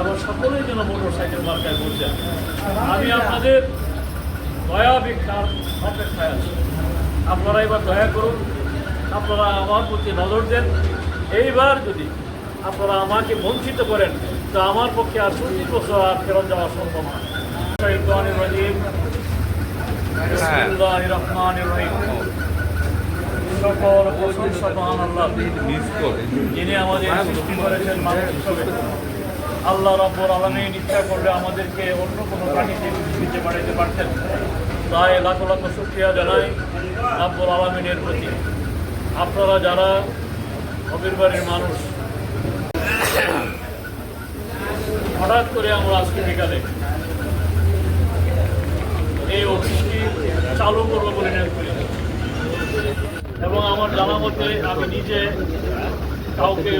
এবং সকলেই যেন মোটরসাইকেল মার্কায় ভোট দেন। আমি আপনাদের দয়া ভিক্ষার অপেক্ষায় আছি। আপনারা এবার দয়া করুন, আপনারা আমার প্রতি নজর দেন। এইবার যদি আপনারা আমাকে বঞ্চিত করেন তো আমার পক্ষে আর 20 বছর আর ফেরত যাওয়া সম্ভব না। সকল প্রশংসা মহান আল্লাহ, যিনি আমাদের সৃষ্টি করেছেন মানুষ হিসেবে। আল্লাহ রাব্বুল আলামিন ইচ্ছা করলে আমাদেরকে অন্য কোনো প্রাণীতে পৃথিবীতে পাঠাতে পারতেন। তাই লাখ লাখ শুকরিয়া জানাই রাব্বুল আলামিনের প্রতি। আপনারা যারা হবির বাড়ির মানুষ, হঠাৎ করে আমরা আজকে বিকালে এই অফিসটি চালু করবো বলে নিয়োগ করি এবং আমার জানা মতে আমি নিজে কাউকে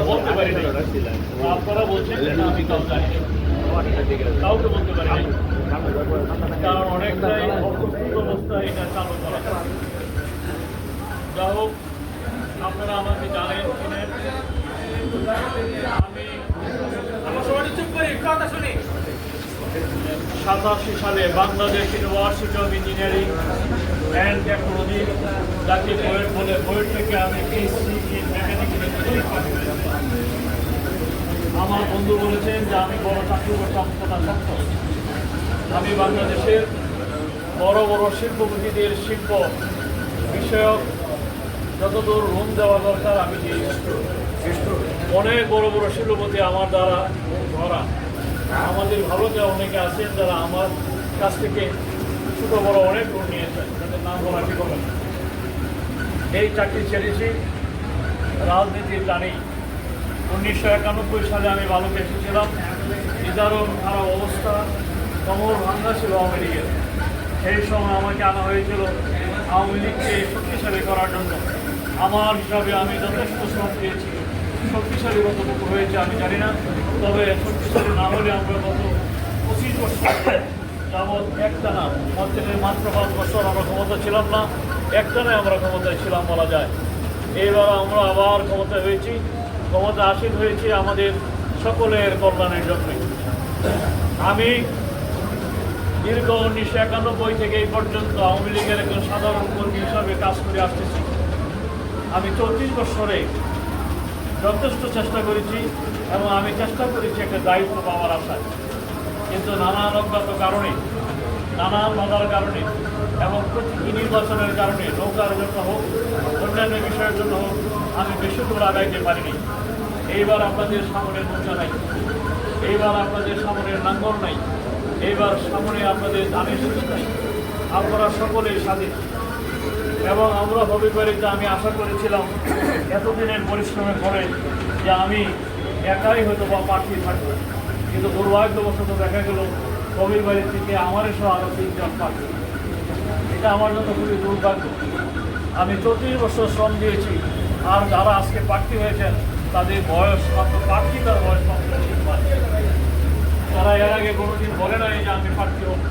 বলতে পারি না। আপনারা বলছেন যে আমি কাউ জানি কাউকে বলতে পারি না, কারণ অনেকটাই অপ্রস্তুত অবস্থায় এটা চালু করা। যা হোক, আপনারা আমাকে জানেন চিনেন। আমি 87 সালে Bangladesh university of engineering and technology জাতীয় বুয়েট বলে বুয়েট থেকে আমি PhD in mechanical engineering pass করেছি। আমার বন্ধু বলেছেন যে আমি বড় চাকরি করতাম, কথা সত্য। আমি বাংলাদেশের বড় বড় শিল্পপতিদের শিল্প বিষয়ক যতদূর রুম দেওয়া দরকার আমি দিয়েছি। অনেক বড় বড় শিল্পপতি আমার দ্বারা ধরা। আমাদের ভারতে অনেকে আছেন যারা আমার কাছ থেকে ছোট বড় অনেক লোন নিয়েছেন, তাদের নাম বলা ঠিক হবে না। এই চাকরি ছেড়েছি রাজনীতির টানেই। 1991 সালে আমি বালুকে এসেছিলাম। নিদারুণ খারাপ অবস্থা, কোমর ভাঙ্গা ছিল আওয়ামী লীগের। সেই সময় আমাকে আনা হয়েছিল আওয়ামী লীগকে শক্তিশালী করার জন্য। আমার হিসাবে আমি যথেষ্ট শ্রম পেয়েছি। শক্তিশালী কতটুকু হয়েছে আমি জানি না, তবে শক্তিশালী না হলে আমরা গত 25 বছর যাবৎ একটানা মাত্র 5 বছর আমরা ক্ষমতা ছিলাম না, একটানায় আমরা ক্ষমতায় ছিলাম বলা যায়। এইবার আমরা আবার ক্ষমতা হয়েছি, ক্ষমতা আসীন হয়েছি আমাদের সকলের কল্যাণের জন্য। আমি দীর্ঘ 1991 থেকে এই পর্যন্ত আওয়ামী লীগের একজন সাধারণ কর্মী হিসাবে কাজ করে আসতেছি। আমি 34 বছরে যথেষ্ট চেষ্টা করেছি এবং আমি চেষ্টা করেছি একটা দায়িত্ব পাওয়ার আশায়, কিন্তু নানান অজ্ঞাত কারণে, নানান বাধার কারণে এবং প্রতীকী নির্বাচনের কারণে, নৌকার জন্য হোক, অন্যান্য বিষয়ের জন্য হোক, আমি বেশি দূর আগাইতে পারিনি। এইবার আপনাদের সামনের নৌকা নাই, এইবার আপনাদের সামনের নাঙ্গল নাই, এইবার সামনে আপনাদের ধানের শীষ নাই। আপনারা সকলেই স্বাধীন এবং আমরা হবির বাড়িতে আমি আশা করেছিলাম এতদিনের পরিশ্রমের পরে যে আমি একাই হয়তো বা প্রার্থী থাকবো, কিন্তু দুর্ভাগ্যবশত দেখা গেল হবির বাড়ি থেকে আমার সহ আরও 3 জন প্রার্থী। এটা আমার জন্য খুবই দুর্ভাগ্য। আমি 34 বছর শ্রম দিয়েছি, আর যারা আজকে প্রার্থী হয়েছেন তাদের বয়স মাত্র প্রার্থী, তার বয়স মাত্র 3 মাস। তারা এর আগে কোনোদিন বলে নাই যে আমি প্রার্থী হব,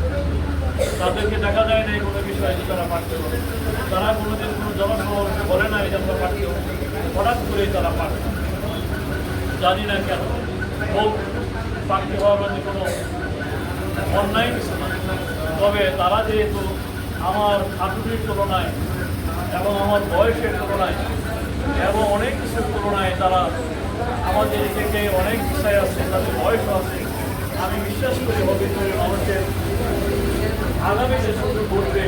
তাদেরকে দেখা যায় না এই কোনো বিষয়ে যে তারা প্রার্থী হবে। তারা কোনোদিন কোনো জনসমাবেশে বলে নাই যে আমরা প্রার্থী হব, হঠাৎ করেই তারা প্রার্থী। জানি না কেন হোক, প্রার্থী হওয়ার মধ্যে কোনো অন্যায় কিছু না। তবে তারা যেহেতু আমার খাটুনির তুলনায় এবং আমার বয়সের তুলনায় এবং অনেক কিছুর তুলনায় তারা আমাদের থেকে অনেক বিষয় আছে, তাদের বয়সও আছে। আমি বিশ্বাস করি হবির বাড়ির মানুষের আগামীতে সুযোগ করবে,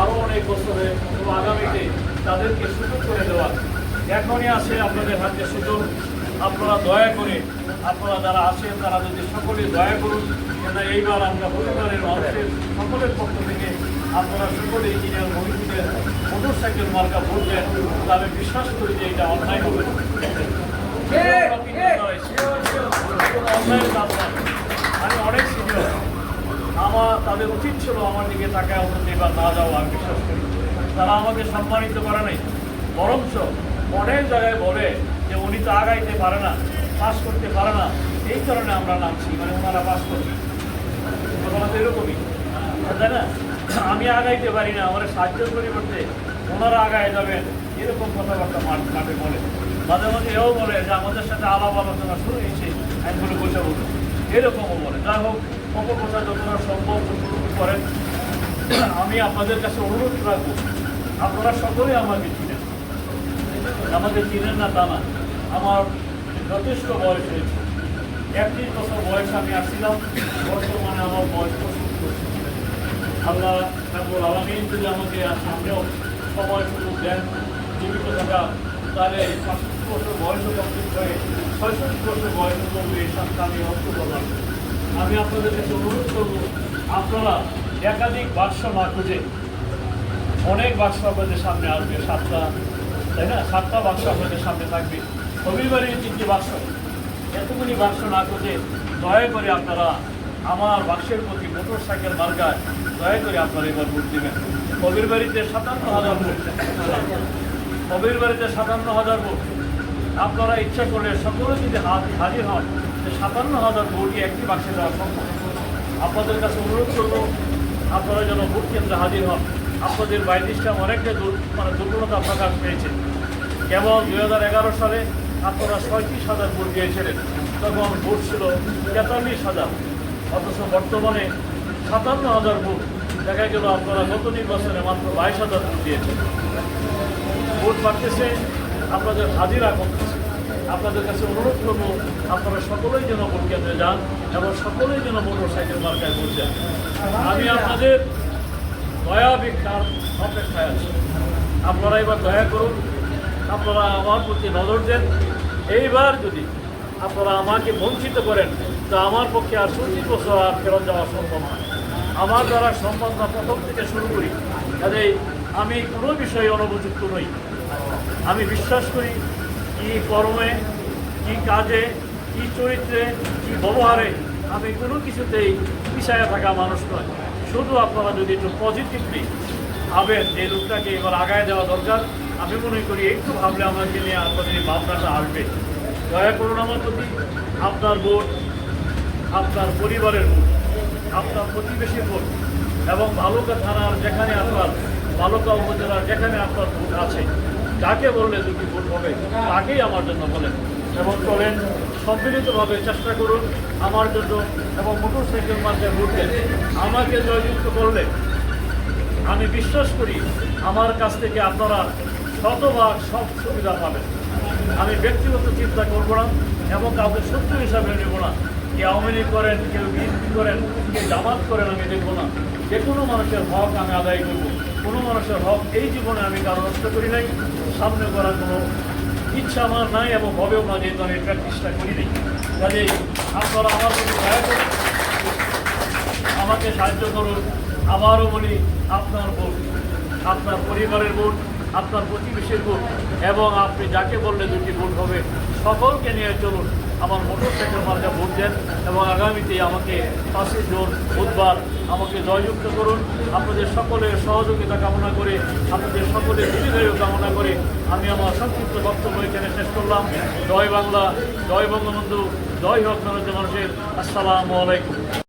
আরও অনেক বছরে এবং আগামীতে তাদেরকে সুযোগ করে দেওয়া এখনই আছে আপনাদের হাতে সুযোগ। আপনারা দয়া করে, আপনারা যারা আছেন তারা যদি সকলে দয়া করুন, যেটা এইবার আমরা পরিবারের মানুষের সকলের পক্ষ থেকে আপনারা সকলে ইঞ্জিনিয়ার মহিলাদের মোটরসাইকেল মার্কা ভোট দেন, আমি বিশ্বাস করি যে এটা অন্যায় হবে। অন্যায়ের কাজ নয়। আমি অনেক সিনিয়র, তাদের উচিত ছিল আমার দিকে তাকায় অন্তত এবার না যাওয়া। আমি বিশ্বাস করি তারা আমাকে সম্মানিত করে নাই, বরঞ্চ অনেক জায়গায় বলে যে উনি তো আগাইতে পারে না, পাস করতে পারে না, এই কারণে আমরা নামছি, মানে ওনারা পাস করবে। কথা তো এরকমই, তাই না? আমি আগাইতে পারি না, আমার সাহায্যের পরিবর্তে ওনারা আগায় যাবেন, এরকম কথাবার্তা মাঠে বলে। মাঝে মাঝে এও বলে যে আমাদের সাথে আলাপ আলোচনা শুরু হয়েছে, আইনগুলো বসে বলুন, এরকমও বলে। যাই হোক, অপপ্রচার যতটা সম্ভব ততটুকু করেন। আমি আপনাদের কাছে অনুরোধ রাখবো, আপনারা সকলেই আমাকে চিনেন, আমাকে চিনেন না তা না। আমার যথেষ্ট বয়স হয়েছে, 31 বছর বয়সে আমি আসছিলাম, বর্তমানে আমার বয়স 65। আল্লাহ রাব্বুল আলামিন যদি আমাকে আর সামনেও সময় সুযোগ দেন জীবিত থাকা, তাহলে 65 বছর বয়সও কমপ্লিট হয়ে 66 বছর বয়সে করবে, এই সাথে আমি অর্থ করলাম। আমি আপনাদের কাছে অনুরোধ করবো, আপনারা একাধিক বাক্স না খুঁজে, অনেক বাক্স আপনাদের সামনে আসবে, 7টা, তাই না? 7টা বাক্স আপনাদের সামনে থাকবে, রবিবারের 3টি বাক্স, এতগুলি বাক্স না খুঁজে দয়া করে আপনারা আমার বাক্সের প্রতি মোটর সাইকেল মার্কায় দয়া করে আপনারা এবার ভোট দেবেন। কবির বাড়িতে 57,000 ভোট, কবির বাড়িতে 57,000 ভোট। আপনারা ইচ্ছা করলে সকলে যদি হাজির হন, 57,000 ভোটই একটি বাক্সে দেওয়া সম্ভব। আপনাদের কাছে অনুরোধ করবো, আপনারা যেন ভোট কেন্দ্রে হাজির হন। আপনাদের বাইলিশটা অনেকটা দুর্বলতা প্রকাশ পেয়েছে। কেবল 2011 সালে আপনারা 37,000 ভোট দিয়েছিলেন, তখন ভোট ছিল 43,000, অথচ বর্তমানে 57,000 ভোট। দেখা গেল আপনারা গত নির্বাচনে মাত্র 22,000 ভোট দিয়েছেন। ভোট বাড়তেছে, আপনাদের হাজিরা কমতেছে। আপনাদের কাছে অনুরোধ করবো, আপনারা সকলেই যেন ভোট কেন্দ্রে যান এবং সকলেই যেন মোটর সাইকেল মার্কায় ভোট দেন। আমি আপনাদের দয়া ভিক্ষার অপেক্ষায় আছি। আপনারা এবার দয়া করুন, আপনারা আমার প্রতি নজর দেন। এইবার যদি আপনারা আমাকে বঞ্চিত করেন, তো আমার পক্ষে আর 25 বছর আর ফেরত যাওয়া সম্ভব না। আমার দ্বারা সম্ভব না, প্রথম থেকে শুরু করি। কাজেই আমি কোনো বিষয়ে অনুপযুক্ত নই। আমি বিশ্বাস করি, কি কর্মে, কি কাজে, কি চরিত্রে, কি ব্যবহারে আমি কোনো কিছুতেই পিছায়া থাকা মানুষ নয়। শুধু আপনারা যদি একটু পজিটিভলি ভাবেন যে লোকটাকে এবার আগায় দেওয়া দরকার, আমি মনে করি একটু ভাবলে আমাকে নিয়ে আপনাদের এই ভাবনাটা আসবে। দয়া করুন আমার প্রতি। আপনার ভোট, আপনার পরিবারের ভোট, আপনার প্রতিবেশীর ভোট এবং বালুকা থানার যেখানে আপনার, বালুকা উপজেলার যেখানে আপনার ভোট আছে, যাকে বললে দুটি ভোট হবে তাকেই আমার জন্য বলেন এবং চলেন। সম্মিলিতভাবে চেষ্টা করুন আমার জন্য এবং মোটর সাইকেল মার্কায় ভোট দেন। আমাকে জয়যুক্ত করলে আমি বিশ্বাস করি আমার কাছ থেকে আপনারা শতভাগ সব সুবিধা পাবেন। আমি ব্যক্তিগত চিন্তা করব না এবং কাউকে শত্রু হিসাবে নেব না। কেউ আওয়ামী লীগ করেন, কেউ বিএনপি করেন, কেউ জামাত করেন, আমি দেখব না। যে কোনো মানুষের হক আমি আদায় করব। কোনো মানুষের হক এই জীবনে আমি কারো নষ্ট করি নাই, সামনে করার কোনো ইচ্ছা আমার নাই এবং হবেও না, যেহেতু আমি প্র্যাকটিসটা করিনি। কাজেই আপনারা আমার প্রতি দয়া করুন, আমাকে সাহায্য করুন। আবারও বলি, আপনার ভোট, আপনার পরিবারের ভোট, আপনার প্রতিবেশীর ভোট এবং আপনি যাকে বললে দুটি ভোট হবে, সকলকে নিয়ে চলুন। আমার মোটর সাইকেল মার্কা ভোট দেন এবং আগামীতে আমাকে 5 জুন বুধবার আমাকে জয়যুক্ত করুন। আপনাদের সকলের সহযোগিতা কামনা করে, আপনাদের সকলের দীর্ঘায়ু কামনা করে আমি আমার সংক্ষিপ্ত বক্তব্য এখানে শেষ করলাম। জয় বাংলা, জয় বঙ্গবন্ধু, জয় হোক মানুষের। আসসালামু আলাইকুম।